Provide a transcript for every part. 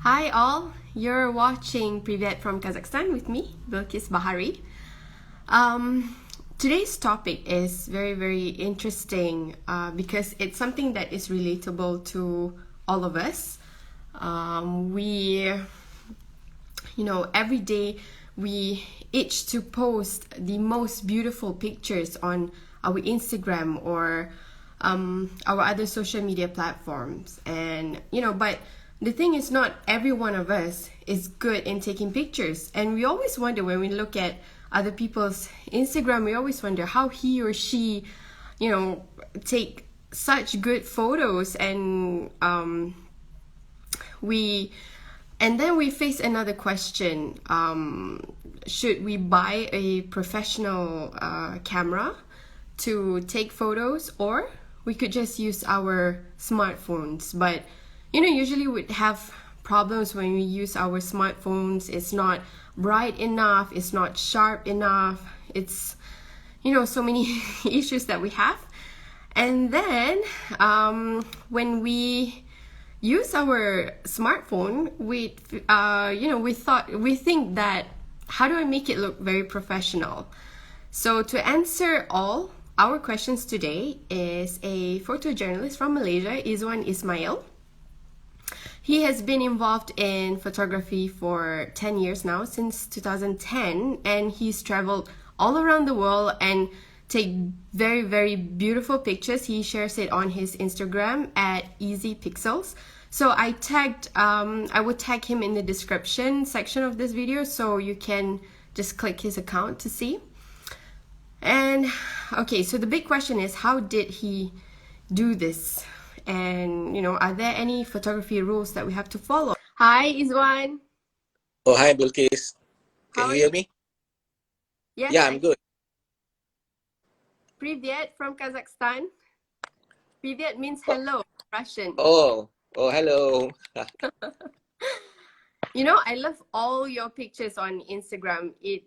Hi all, you're watching Privet from Kazakhstan with me, Bilkis Bahari. Um, Today's topic is very interesting because it's something that is relatable to all of us. We, every day we itch to post the most beautiful pictures on our Instagram or our other social media platforms. And, but the thing is, not every one of us is good in taking pictures. And we always wonder when we look at other people's Instagram, we always wonder how he or she, take such good photos we and then we face another question. Should we buy a professional camera to take photos, or we could just use our smartphones? But usually we'd have problems when we use our smartphones. It's not bright enough, it's not sharp enough, it's so many issues that we have. And then when we use our smartphone, we think that, how do I make it look very professional? So to answer all our questions today is a photojournalist from Malaysia, Izwan Ismail. He has been involved in photography for 10 years now, since 2010, and he's traveled all around the world and take very beautiful pictures. He shares it on his Instagram at Easy Pixels. So I would tag him in the description section of this video, so you can just click his account to see. And okay, so the big question is, how did he do this? And are there any photography rules that we have to follow? Hi, Izwan. Oh, hi, Bilkis. Can How you are hear you? me? Yes, Yeah, I I'm can. good. Privet from Kazakhstan. Privet means hello, Russian. Hello. I love all your pictures on Instagram. It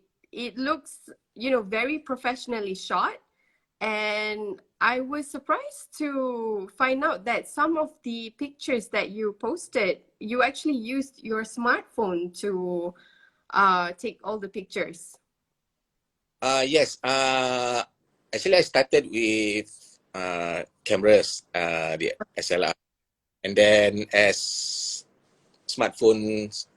looks, very professionally shot. And I was surprised to find out that some of the pictures that you posted, you actually used your smartphone to take all the pictures. Yes. Actually, I started with cameras, the SLR, and then as smartphones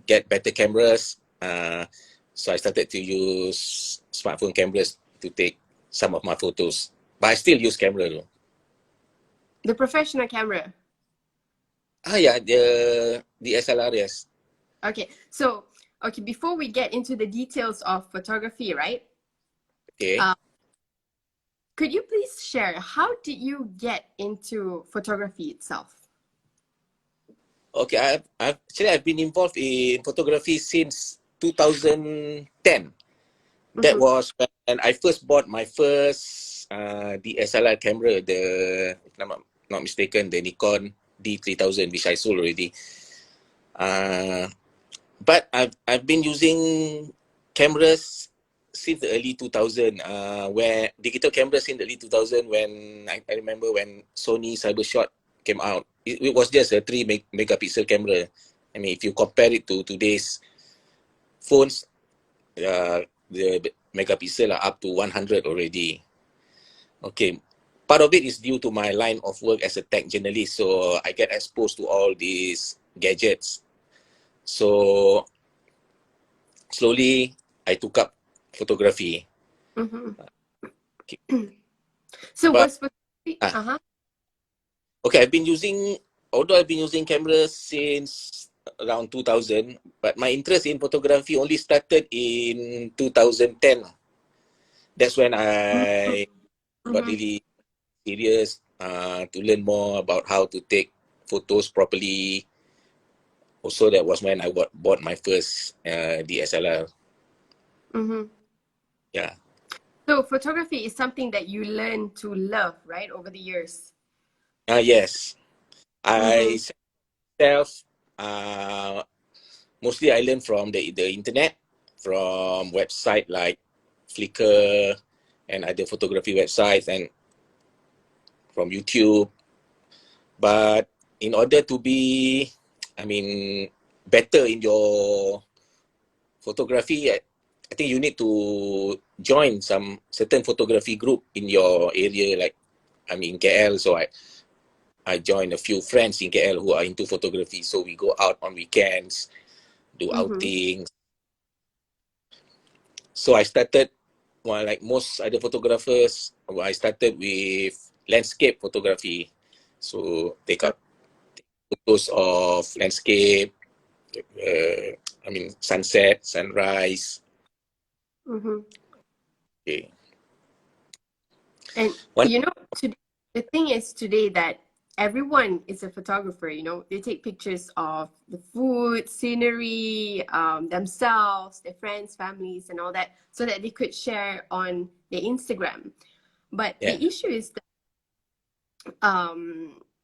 get better cameras, so I started to use smartphone cameras to take some of my photos. But I still use camera though. The professional camera. Yeah, the SLR, yes. Okay, so before we get into the details of photography, right? Okay. Uh, could you please share, how did you get into photography itself? Okay, I've been involved in photography since 2010. That Mm-hmm. was when I first bought my first DSLR camera, if I'm not mistaken, the Nikon D3000, which I sold already. Uh, but I've been using cameras since the early 2000, where digital cameras in the early 2000, when I remember when Sony Cybershot came out. It was just a 3 megapixel camera. I mean, if you compare it to today's phones, the megapixel are up to 100 already. Okay. Part of it is due to my line of work as a tech journalist, so I get exposed to all these gadgets. So slowly, I took up photography. Mm-hmm. Okay. So But was photography, ah, uh-huh. okay, although I've been using cameras since around 2000, but my interest in photography only started in 2010. That's when I got Mm-hmm. really serious to learn more about how to take photos properly. Also, that was when I bought my first DSLR. Mm-hmm. Yeah. So photography is something that you learn to love, right, over the years. Yes. Mm-hmm. I self, uh, mostly I learned from the internet, from website like Flickr and other photography websites, and from YouTube. But in order to be better in your photography, I think you need to join some certain photography group in your area. Like I'm in KL, so I joined a few friends in KL who are into photography. So we go out on weekends, do outings. So I started, well, like most other photographers, I started with landscape photography. So take up photos of landscape, sunset, sunrise. Okay. And One, you know, today, the thing is today that everyone is a photographer. You know, they take pictures of the food, scenery, themselves, their friends, families, and all that, so that they could share on their Instagram. But yeah. the issue is that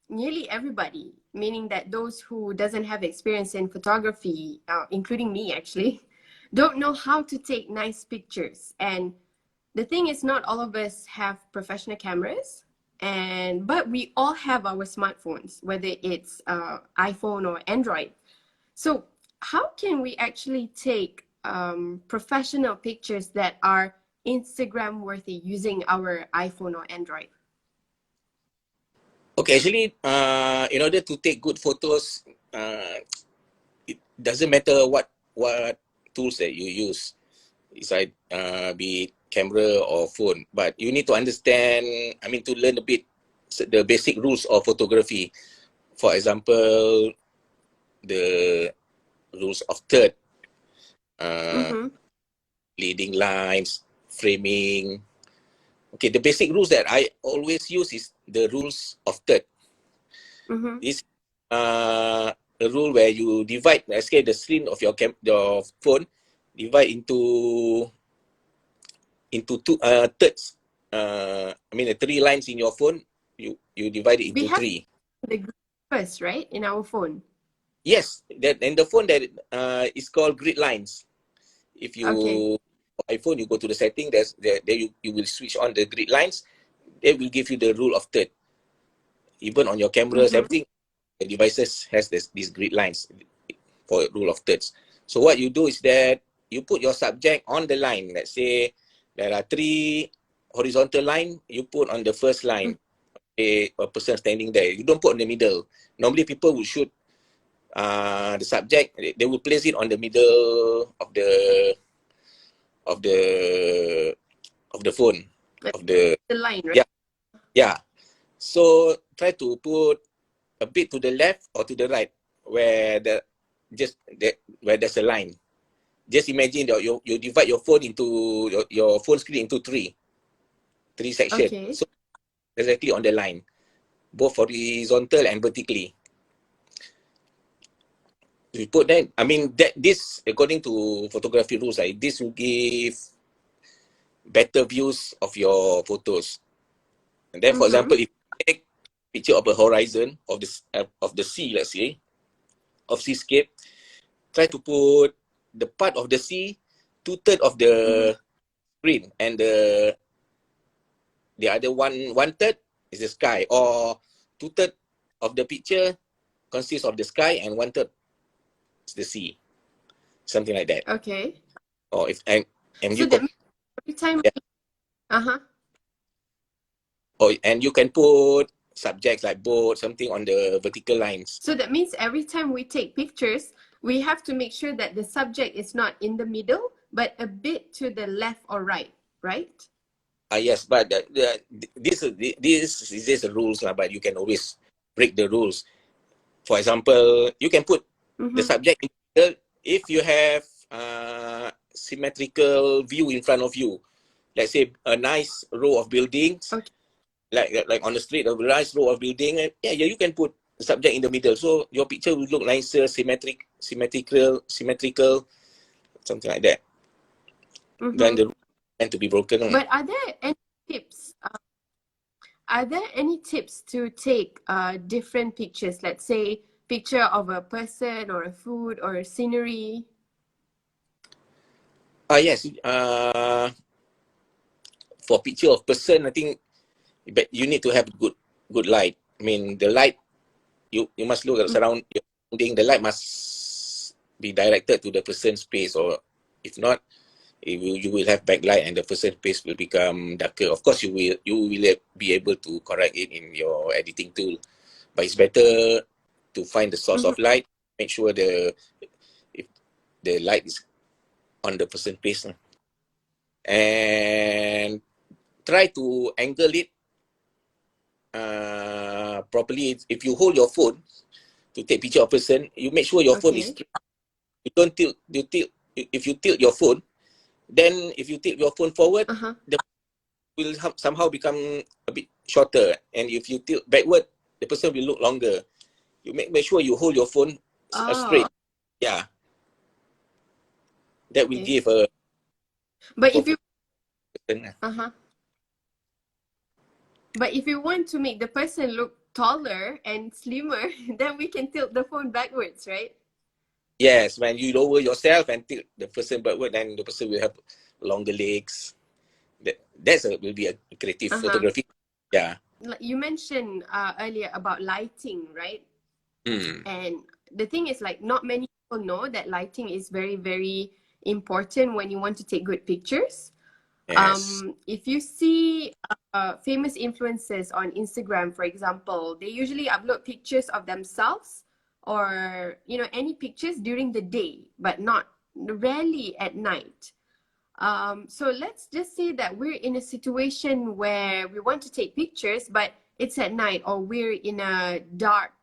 nearly everybody, meaning that those who doesn't have experience in photography, including me actually, don't know how to take nice pictures. And the thing is, not all of us have professional cameras, but we all have our smartphones, whether it's iPhone or Android. So how can we actually take professional pictures that are Instagram worthy using our iPhone or Android? Okay, actually, in order to take good photos, it doesn't matter what tools that you use. It's like be it camera or phone, but you need to understand. To learn a bit the basic rules of photography. For example, the rules of third, uh, leading lines, framing. Okay, the basic rules that I always use is the rules of third. This a rule where you divide, let's say, the screen of your phone, divide into two thirds. The three lines in your phone, you divide it We into have three. the grid first, right, in our phone. Yes, that and the phone that is called grid lines. If Okay. you iPhone, you go to the setting. There you will switch on the grid lines. They will give you the rule of third. Even on your cameras, everything, the devices has these grid lines for rule of thirds. So what you do is that you put your subject on the line. Let's say there are three horizontal line. You put on the first line a person standing there. You don't put in the middle. Normally people will shoot the subject. They will place it on the middle of the of the phone of the The line, right? yeah yeah. So try to put a bit to the left or to the right where where there's a line. Just imagine that you divide your phone into your phone screen into three sections. Okay. So exactly on the line, both horizontal and vertically. We put that. That this according to photography rules, this will give better views of your photos. And then, for example, if you take picture of a horizon of the sea, let's say, of seascape, try to put the part of the sea 2/3 of the screen, and the other 1/3 is the sky, or 2/3 of the picture consists of the sky and 1/3 is the sea, something like that. Okay. Or if and So you that could, means every time yeah, uh-huh. or and you can put subjects like boat, something on the vertical lines. So that means every time we take pictures, we have to make sure that the subject is not in the middle, but a bit to the left or right, right? Yes, but this is just the rules lah. But you can always break the rules. For example, you can put the subject in the middle if you have symmetrical view in front of you. Let's say a nice row of buildings, Okay. like on the street, a nice row of building. Yeah, you can put the subject in the middle, so your picture will look nicer, symmetrical, something like that. Then the rule tend to be broken. But are there any tips? Are there any tips to take different pictures? Let's say picture of a person or a food or a scenery. Yes. For picture of person, I think but you need to have good light. The light, you must look at surround. the light must be directed to the person's face, or if not, you will have backlight and the person's face will become darker. Of course, you will be able to correct it in your editing tool, but it's better to find the source of light. Make sure if the light is on the person's face, and try to angle it properly. If you hold your phone to take picture of person, you make sure your phone is Okay. straight. You don't tilt. If you tilt your phone, then if you tilt your phone forward, the will somehow become a bit shorter. And if you tilt backward, the person will look longer. You make sure you hold your phone straight. Oh, Yeah, that will okay. give a But if you proper person. uh-huh. But if you want to make the person look taller and slimmer, then we can tilt the phone backwards, right? Yes, when you lower yourself and tilt the person backward, then the person will have longer legs. Will be a creative Uh-huh. photography. Yeah. You mentioned earlier about lighting, right? Mm. And the thing is, like, not many people know that lighting is very, very important when you want to take good pictures. Yes. If you see famous influencers on Instagram, for example, they usually upload pictures of themselves or, any pictures during the day, but not rarely at night. So let's just say that we're in a situation where we want to take pictures, but it's at night or we're in a dark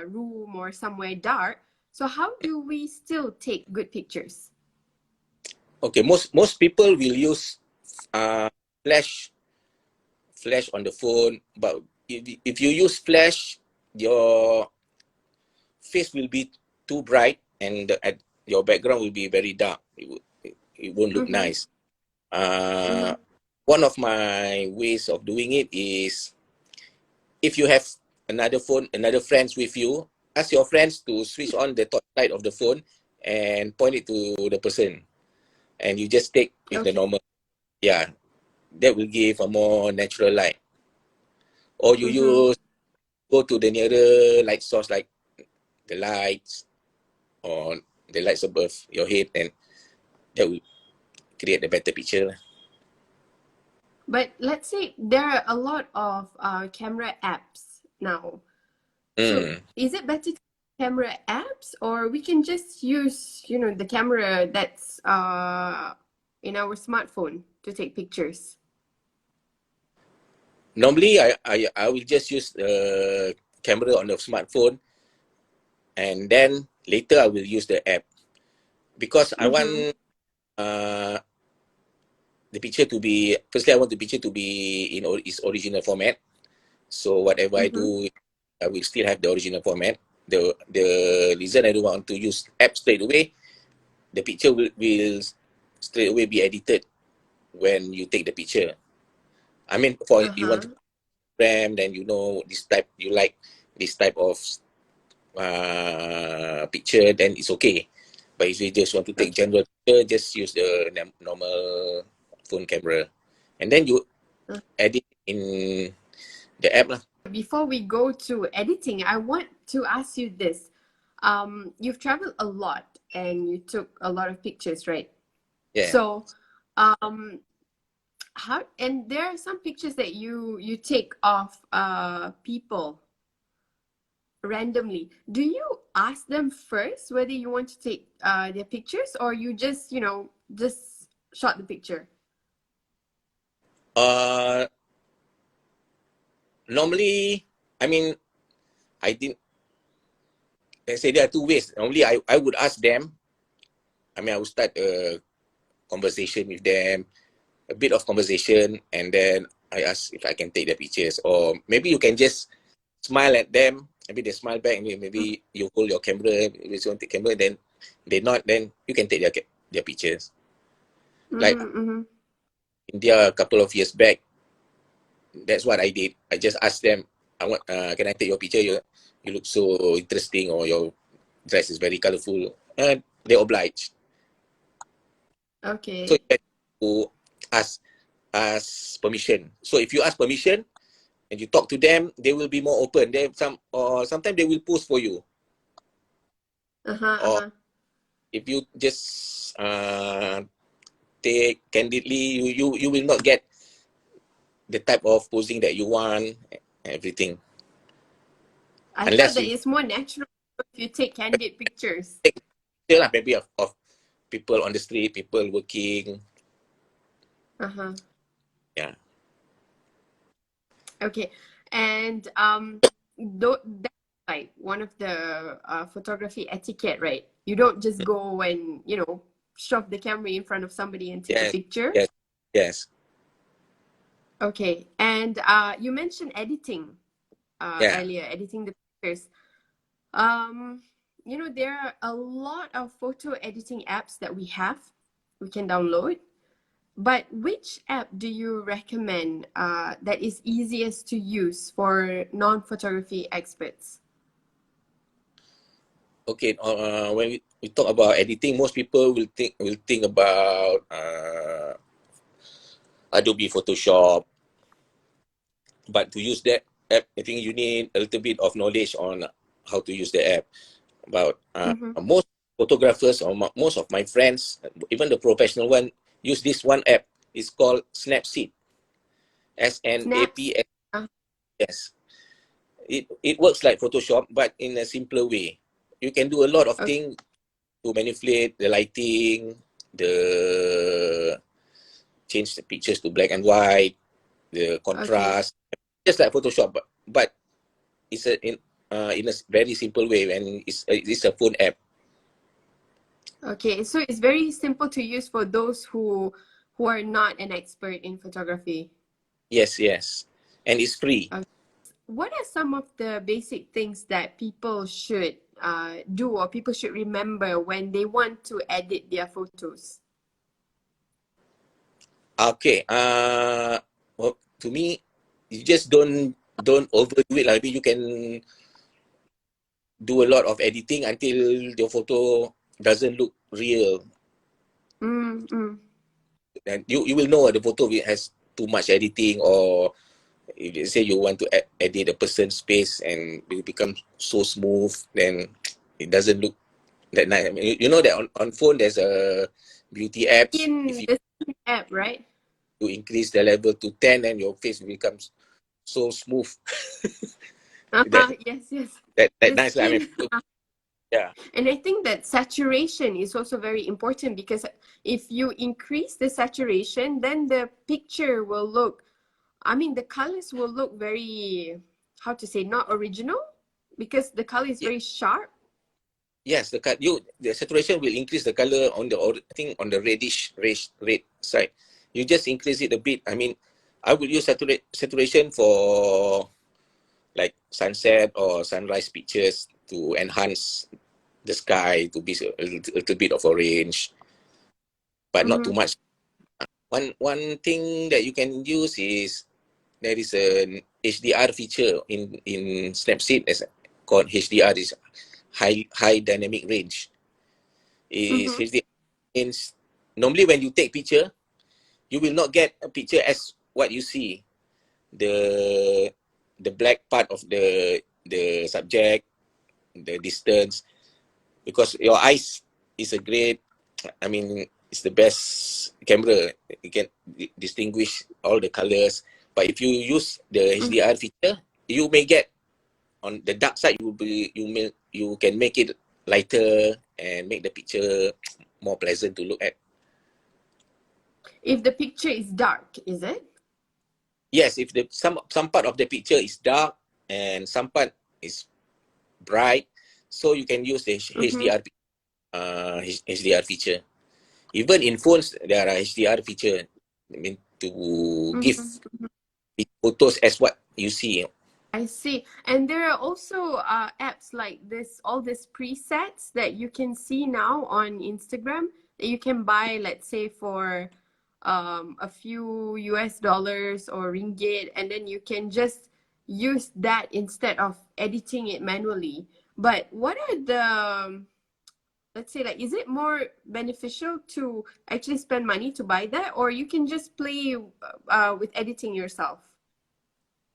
room or somewhere dark. So how do we still take good pictures? Okay. Most people will use uh, flash on the phone, but if you use flash, your face will be too bright and your background will be very dark. It won't look Mm-hmm. nice. Uh, Mm-hmm. One of my ways of doing it is, if you have another friends with you, ask your friends to switch on the top light of the phone and point it to the person, and you just take with the Okay. normal. Yeah, that will give a more natural light. Or you Mm-hmm. go to the nearer light source, like the lights or the lights above your head, and that will create a better picture. But let's say there are a lot of camera apps now. So Mm. is it better to camera apps or we can just use, the camera that's in our smartphone to take pictures? Normally, I will just use the camera on the smartphone, and then later I will use the app, because I Mm-hmm. want uh, the picture to be, firstly, I want the picture to be in its original format. So whatever I Mm-hmm. do, I will still have the original format. The reason I don't want to use app straight away, the picture will straight away be edited when you take the picture. I mean, for you want to Uh-huh. program, then this type, you like this type of picture, then it's okay. But if you just want to take Okay. general picture, just use the normal phone camera, and then you edit in the app lah. Before we go to editing, I want to ask you this. You've traveled a lot and you took a lot of pictures, right? Yeah. So, um, how and there are some pictures that you take of people randomly. Do you ask them first whether you want to take their pictures or you just, just shot the picture? Uh, Normally, I mean, I didn't. Let's say there are two ways. Normally, I would ask them. I mean, I would start a conversation with them, a bit of conversation, and then I ask if I can take their pictures, or maybe you can just smile at them. Maybe they smile back, and maybe you hold your camera. If you want to take camera, then they not. Then you can take their pictures. Like Mm-hmm, mm-hmm. India a couple of years back, that's what I did. I just asked them, can I take your picture? You look so interesting, or your dress is very colorful. And they obliged. So Okay. you have to ask permission. So if you ask permission and you talk to them, they will be more open. Sometimes they will post for you. Or Uh-huh. if you just take candidly, you will not get the type of posing that you want, everything. I thought Unless that you it's more natural if you take candid pictures. take picture lah, maybe of people on the street, people working. Uh-huh. Yeah. Okay. And that's like one of the photography etiquette, right? You don't just go and, shove the camera in front of somebody and take a Yes. picture. Yes. Yes. Okay. And you mentioned editing Yeah. earlier, editing the pictures. Um, there are a lot of photo editing apps that we can download. But which app do you recommend that is easiest to use for non-photography experts? Okay. When we talk about editing, most people will think about Adobe Photoshop. But to use that app, I think you need a little bit of knowledge on how to use the app. About Mm-hmm. most photographers or most of my friends, even the professional one, use this one app. It's called Snapseed. Snaps. SNAPS. Uh, It works like Photoshop, but in a simpler way. You can do a lot of okay. things to manipulate the lighting, the change the pictures to black and white, the Okay. contrast, just like Photoshop, but it's in a very simple way, and it's a phone app. Okay. So it's very simple to use for those who are not an expert in photography. Yes, yes, and it's free. Uh, what are some of the basic things that people should do or people should remember when they want to edit their photos? Okay. Well, to me, you just don't overdo it. Like, maybe you can do a lot of editing until your photo doesn't look real, Mm-hmm. and you will know the photo has too much editing, or if you say you want to edit a person's face and it becomes so smooth, then it doesn't look that nice. I mean, you know that on phone there's a beauty apps. If In the app, right? you increase the level to 10, and your face becomes so smooth. that Yes. that The nice lah. I mean, skin. yeah. And I think that saturation is also very important because if you increase the saturation, then the picture will look, the colors will look very, how to say, not original because the color is Yeah. very sharp. Yes, the saturation will increase the color on I think on the red side. You just increase it a bit. I mean, I would use saturation for like sunset or sunrise pictures to enhance the sky to be a little bit of orange, but not too Mm-hmm. much. One thing that you can use is there is an HDR feature in Snapseed as called HDR, is high dynamic range. Is Mm-hmm. HDR means normally when you take picture, you will not get a picture as what you see. The the black part of the subject, the distance, because your eyes is a great, I mean, it's the best camera. You can distinguish all the colors. But if you use the Mm-hmm. HDR feature, you may get on the dark side. You can make it lighter and make the picture more pleasant to look at. If the picture is dark, is it? Yes, if the some part of the picture is dark and some part is bright, so you can use the Mm-hmm. HDR feature. Even in phones, there are HDR feature. I mean, to give Mm-hmm. photos as what you see. I see. And there are also apps like this, all these presets that you can see now on Instagram that you can buy, let's say, for a few US dollars or ringgit, and then you can just use that instead of editing it manually. But what are let's say, like, is it more beneficial to actually spend money to buy that, or you can just play with editing yourself?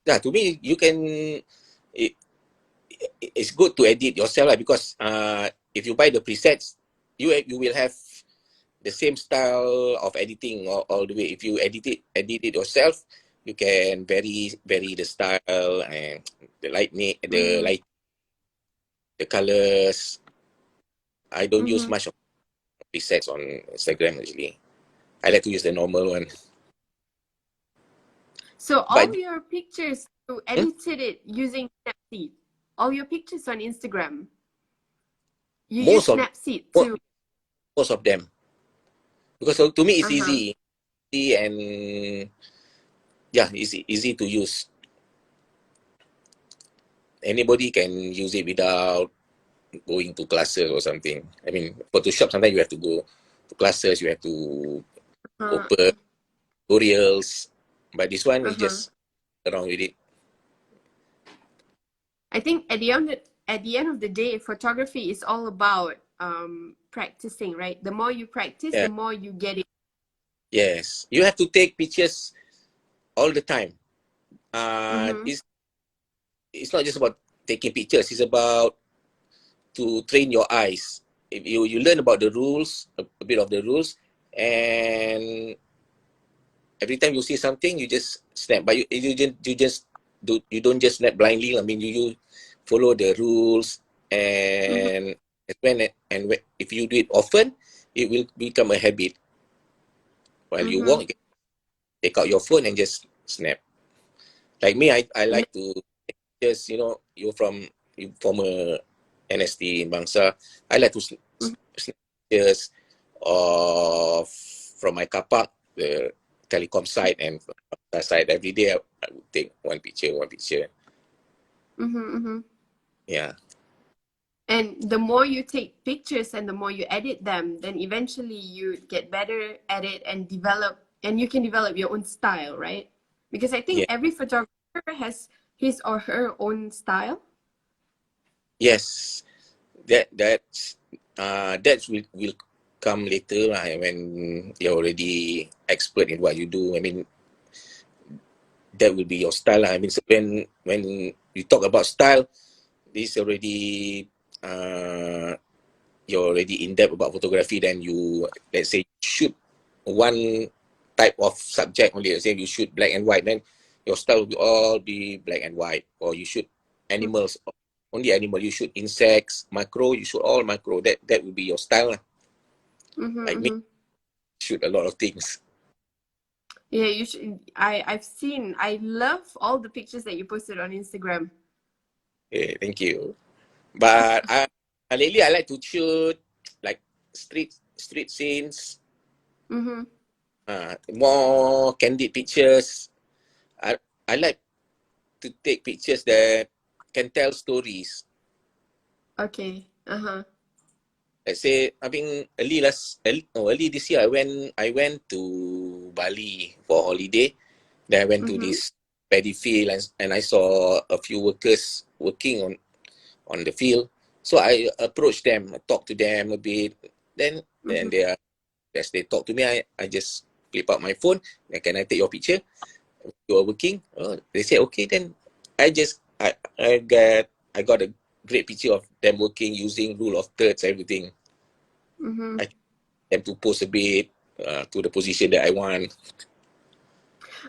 Yeah, to me, you can. It, it's good to edit yourself, because if you buy the presets, you will have the same style of editing all the way. If you edit it yourself, you can vary the style and the lighting, Mm-hmm. the colors. I don't use Mm-hmm. much of presets on Instagram usually. I like to use the normal one. So But all your pictures, you hmm, edited it using Snapseed. All your pictures on Instagram, you use most of Snapseed mo- to. most of them, because to me it's Uh-huh. easy and yeah, easy to use. Anybody can use it without going to classes or something. I mean, Photoshop sometimes you have to go to classes, you have to open Uh-huh. tutorials, but this one is Uh-huh. just around with it. I think at the end of the day, photography is all about practicing, right? The more you practice, Yeah, the more you get it. yes, you have to take pictures all the time. Mm-hmm. It's not just about taking pictures. It's about to train your eyes. If you learn about the rules, a bit of the rules, and every time you see something, you just snap. But you don't just snap blindly. I mean, you follow the rules, Mm-hmm. and if you do it often, it will become a habit. While you Mm-hmm. walk, you can take out your phone and just snap. Like me, I like to just you former NST in Bangsa. I like to snap pictures of from my car park, the telecom site and side every day. I would take one picture. Mm-hmm. Mm-hmm. Yeah, And the more you take pictures and the more you edit them, then eventually you get better at it and you can develop your own style, right? Because I think yeah, every photographer has his or her own style. yes. That will come later lah, when you're already expert in what you do. I mean, that will be your style lah. I mean, so when you talk about style, this already you're already in depth about photography. Then you, let's say, shoot one type of subject only. Let's say you shoot black and white, then your style will all be black and white. Or you shoot animals, only animal. You shoot insects, macro. You shoot all macro. That will be your style lah. Mm-hmm, Like me, mm-hmm. shoot a lot of things. Yeah, you should. I've seen. I love all the pictures that you posted on Instagram. Okay, thank you. But lately I like to shoot like street scenes, Mm-hmm. more candid pictures. I I like to take pictures that can tell stories. Okay. Uh-huh. Let's say, I mean, early this year, I went to Bali for holiday. Then I went to Mm-hmm. this paddy field, and I saw a few workers working on the field. So I approached them, I talked to them a bit. Then Mm-hmm. as they talk to me, I just flip out my phone. Then, can I take your picture? You are working? Oh, they said okay. Then I just I got a great picture of them working using rule of thirds, everything. Mm-hmm. I them to pose a bit to the position that I want.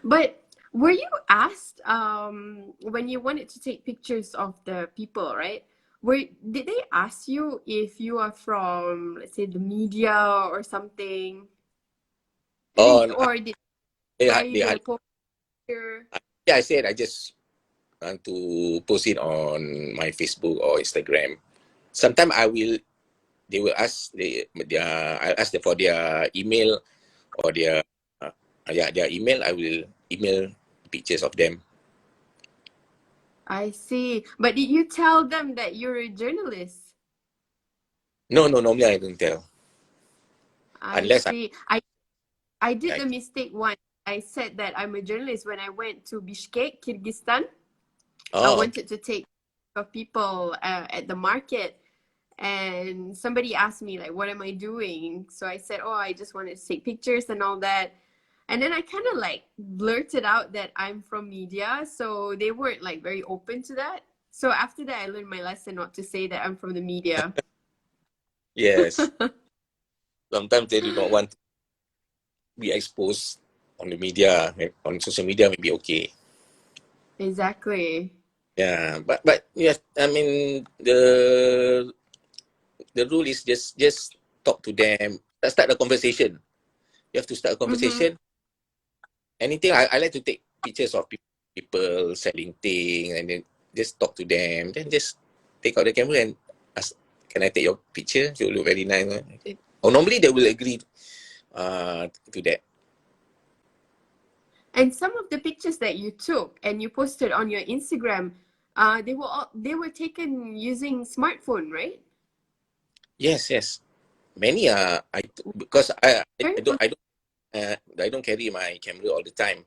But were you asked when you wanted to take pictures of the people, right? Did they ask you if you are from, let's say, the media or something? On Or did they either had poster? yeah, I said I just want to post it on my Facebook or Instagram. Sometimes they will ask I'll ask them for their email or uh, their email. I will email pictures of them. I see. But did you tell them that you're a journalist? No, no, normally I don't tell I unless see. I did I the mistake once. I said that I'm a journalist when I went to Bishkek, Kyrgyzstan. I oh, okay. wanted to take of people at the market, and somebody asked me like, what am I doing? So I said, oh, I just wanted to take pictures and all that. And then I kind of like blurted out that I'm from media, so they weren't like very open to that. So after that I learned my lesson not to say that I'm from the media. Yes. Sometimes they do not want to be exposed on the media. On social media, maybe okay. Exactly. Yeah, but yes, I mean the rule is just talk to them. Start a conversation. You have to start a Mm-hmm. conversation. Anything I like to take pictures of people selling things and then just talk to them. Then just take out the camera and ask, can I take your picture? You look very nice. Okay. Or normally they will agree to that. And some of the pictures that you took and you posted on your Instagram, they were taken using smartphone, right? Yes, yes. Many are because Very I don't carry my camera all the time.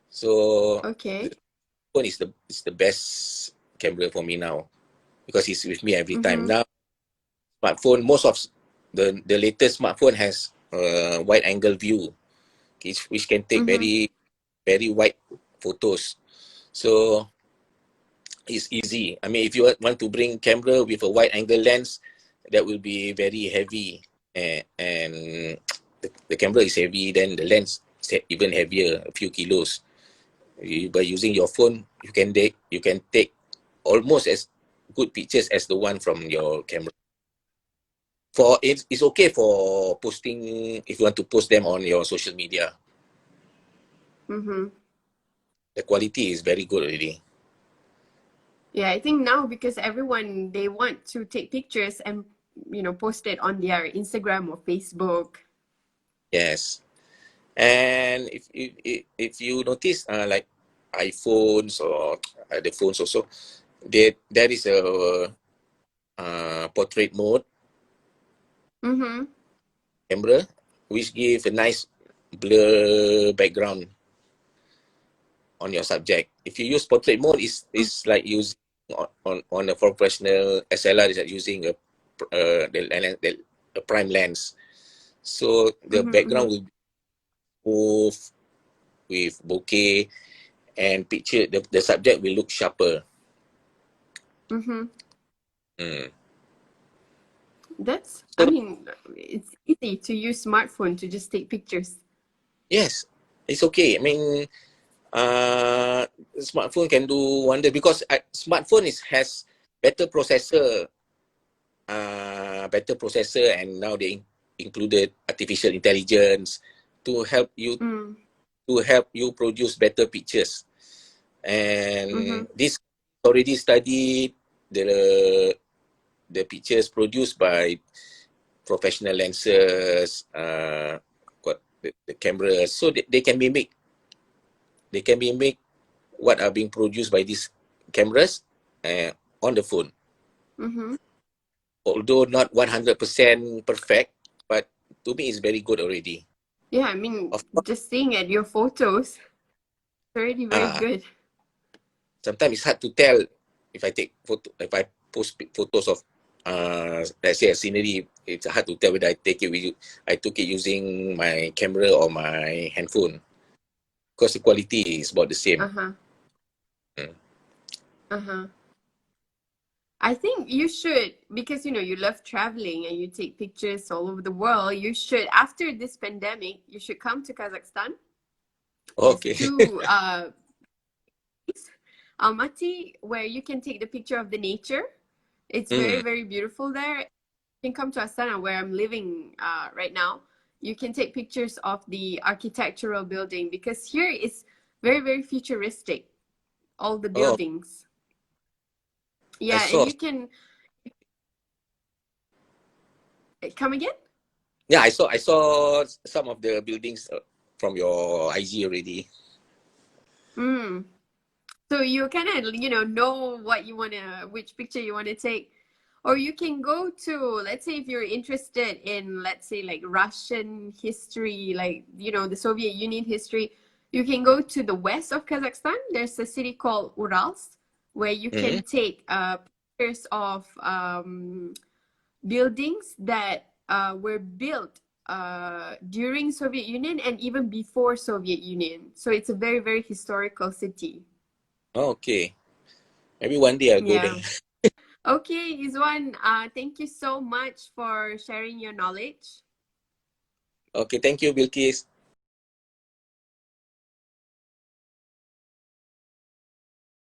So the okay. phone is the best camera for me now because it's with me every time. Mm-hmm. Now smartphone, most of the latest smartphone has wide angle view, which can take Mm-hmm. very wide photos. So it's easy. I mean, if you want to bring camera with a wide angle lens, that will be very heavy, and the camera is heavy, then the lens is even heavier, a few kilos. By using your phone, you can take almost as good pictures as the one from your camera. For it's okay for posting if you want to post them on your social media. Mm-hmm. The quality is very good already. Yeah, I think now because everyone they want to take pictures and post it on their Instagram or Facebook. Yes. And if you notice, like iPhones or other phones also, there is a portrait mode Mm-hmm. camera, which give a nice blur background on your subject. If you use portrait mode, is like using on a professional SLR is like using a prime lens. So the Mm-hmm. Mm-hmm. background will be smooth with bokeh and picture the subject will look sharper. Mm-hmm. Mm. I So mean, it's easy to use smartphone to just take pictures. yes, it's okay. I mean, uh, smartphone can do wonder because smartphone has better processor, and now they included artificial intelligence to help you Mm. produce better pictures. Mm-hmm. And this already studied the pictures produced by professional lenses, the cameras, so they can mimic what are being produced by these cameras uh, on the phone. Mm-hmm. Although not 100% perfect, but to me it's very good already. Yeah, I mean, Of course, just seeing at your photos, it's already very uh, good. sometimes it's hard to tell if I post photos of let's say a scenery. It's hard to tell whether I took it using my camera or my handphone because the quality is about the same. Uh-huh. Mm. Uh-huh. I think you should, because you love traveling and you take pictures all over the world, you should, after this pandemic, you should come to Kazakhstan. There's Okay. two Almaty where you can take the picture of the nature. It's very, Mm. very beautiful there. You can come to Astana where I'm living right now. You can take pictures of the architectural building because here it's very, very futuristic, all the Oh, buildings. I Yeah, and saw. you can come again? Yeah, I saw some of the buildings from your IG already. Mm. So you kind of, know what you want to, which picture you want to take. Or you can go to, let's say if you're interested in, let's say like Russian history, like, the Soviet Union history, you can go to the west of Kazakhstan. There's a city called Urals where you Mm-hmm. can take pictures of buildings that were built during Soviet Union and even before Soviet Union. So it's a very, very historical city. Oh, okay. Maybe one day I'll go Yeah. there. Okay, Izwan, thank you so much for sharing your knowledge. Okay, thank you, Bilkis.